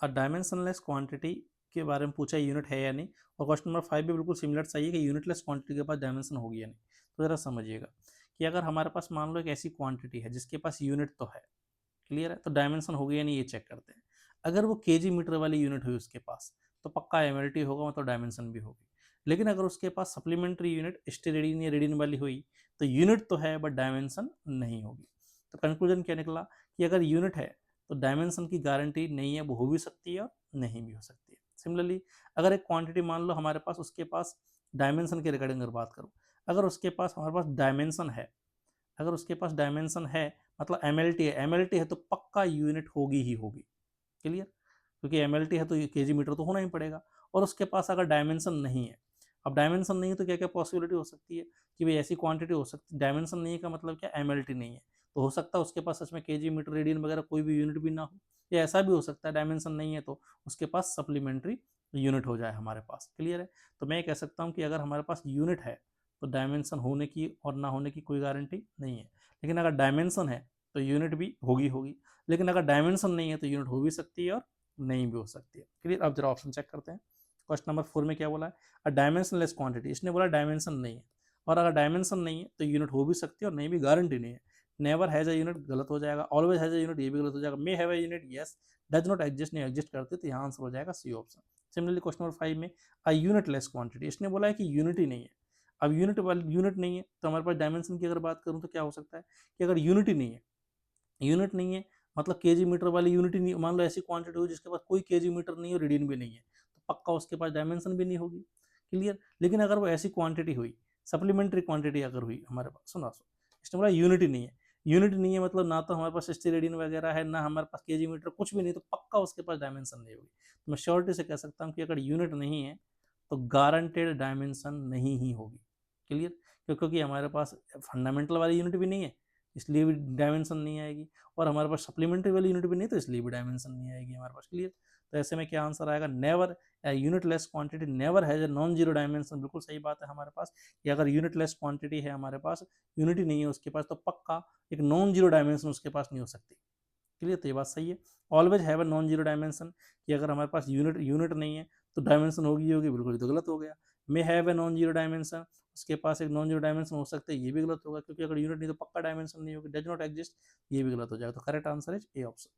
Dimensionless quantity के बारे में पूछा यूनिट है या नहीं, और क्वेश्चन नंबर 5 भी बिल्कुल सिमिलर चाहिए कि यूनिटलेस क्वांटिटी के पास डायमेंशन होगी या नहीं। तो ज़रा समझिएगा कि अगर हमारे पास मान लो एक ऐसी क्वांटिटी है जिसके पास यूनिट तो है, क्लियर है, तो डायमेंशन होगी या नहीं ये चेक करते हैं। अगर वो केजी मीटर वाली यूनिट हुई उसके पास तो पक्का एमएलटी होगा, मतलब डायमेंशन भी होगी। लेकिन अगर उसके पास सप्लीमेंट्री यूनिट स्टेरेडिन या रेडिन वाली हुई तो यूनिट तो है बट डायमेंशन नहीं होगी। तो कंक्लूजन क्या निकला कि अगर यूनिट है तो डायमेंशन की गारंटी नहीं है, वो हो भी सकती है और नहीं भी हो सकती है। सिमिलरली अगर एक क्वांटिटी मान लो हमारे पास, उसके पास डायमेंशन के रिगार्डिंग अगर बात करूँ, अगर उसके पास हमारे पास डायमेंशन है, अगर उसके पास डायमेंशन है मतलब एमएलटी है, एमएलटी है तो पक्का यूनिट होगी ही होगी, क्लियर, क्योंकि एमएलटी है तो केजी मीटर तो होना ही पड़ेगा। और उसके पास अगर डायमेंशन नहीं है, अब डायमेंशन नहीं है तो क्या क्या पॉसिबिलिटी हो सकती है कि भाई ऐसी क्वांटिटी हो सकती है, डायमेंशन नहीं है का मतलब क्या, एमएलटी नहीं है, तो हो सकता है उसके पास सच में केजी मीटर रेडियन वगैरह कोई भी यूनिट भी ना हो, या ऐसा भी हो सकता है डायमेंशन नहीं है तो उसके पास सप्लीमेंट्री यूनिट हो जाए हमारे पास, क्लियर है। तो मैं कह सकता हूँ कि अगर हमारे पास यूनिट है तो डायमेंशन होने की और ना होने की कोई गारंटी नहीं है, लेकिन अगर डायमेंशन है तो यूनिट भी होगी होगी, लेकिन अगर डायमेंशन नहीं है तो यूनिट हो भी सकती है और नहीं भी हो सकती है, क्लियर। अब जरा ऑप्शन चेक करते हैं। क्वेश्चन नंबर 4 में क्या बोला है, अ डायमेंशनलेस क्वांटिटी, इसने बोला डायमेंशन नहीं है, और अगर डायमेंशन नहीं है तो यूनिट हो भी सकती है और नहीं भी, गारंटी नहीं है। नेवर हैज अ यूनिट गलत हो जाएगा, ऑलवेज हैज अ यूनिट ये भी गलत हो जाएगा, may have a unit yes, does not exist नहीं एग्जिस्ट करते, तो यहाँ आंसर हो जाएगा C option. Similarly question number 5 में अ यूनिटलेस क्वांटिटी, इसने बोला है कि यूनिट ही नहीं है। अब यूनिट वाली यूनिट नहीं है तो हमारे पास डायमेंशन की अगर बात करूँ तो क्या हो सकता है कि अगर यूनिट ही नहीं है, यूनिट नहीं है मतलब केजी मीटर वाली यूनिट ही नहीं, मान लो ऐसी क्वांटिटी हो जिसके पास कोई केजी मीटर नहीं हो, रीडियन भी नहीं है, तो पक्का उसके पास डायमेंशन भी नहीं होगी, क्लियर। लेकिन अगर वो ऐसी क्वांटिटी हुई, सप्लीमेंट्री क्वांटिटी अगर हुई हमारे पास, सुना सुन, इसने बोला यूनिट ही नहीं है, यूनिट नहीं है मतलब ना तो हमारे पास स्टेरेडिन वगैरह है, ना हमारे पास केजी मीटर, कुछ भी नहीं, तो पक्का उसके पास डायमेंशन नहीं होगी। तो मैं श्योरिटी से कह सकता हूँ कि अगर यूनिट नहीं है तो गारंटेड डायमेंशन नहीं ही होगी, क्लियर, क्योंकि हमारे पास फंडामेंटल वाली यूनिट भी नहीं है इसलिए भी डायमेंशन नहीं आएगी, और हमारे पास सप्लीमेंट्री वाली यूनिट भी नहीं तो इसलिए भी डायमेंशन नहीं आएगी हमारे पास, क्लियर। तो ऐसे में क्या आंसर आएगा, never, unit less quantity never has a non zero dimension, बिल्कुल सही बात है हमारे पास कि अगर यूनिट लेस क्वांटिटी है हमारे पास, यूनिट ही नहीं है उसके पास, तो पक्का एक नॉन जीरो डायमेंशन उसके पास नहीं हो सकती, क्लियर। तो ये बात सही है। Always have a non zero dimension, कि अगर हमारे पास यूनिट यूनिट नहीं है तो डायमेंशन होगी होगी, बिल्कुल तो गलत हो गया। May have a non zero dimension, उसके पास एक नॉन जीरो डायमेंशन हो सकता है, ये भी गलत होगा, क्योंकि अगर यूनिट नहीं तो पक्का डायमेंशन नहीं होगी, डज नॉट एग्जिस्ट, ये भी गलत हो जाएगा। तो correct answer is A option.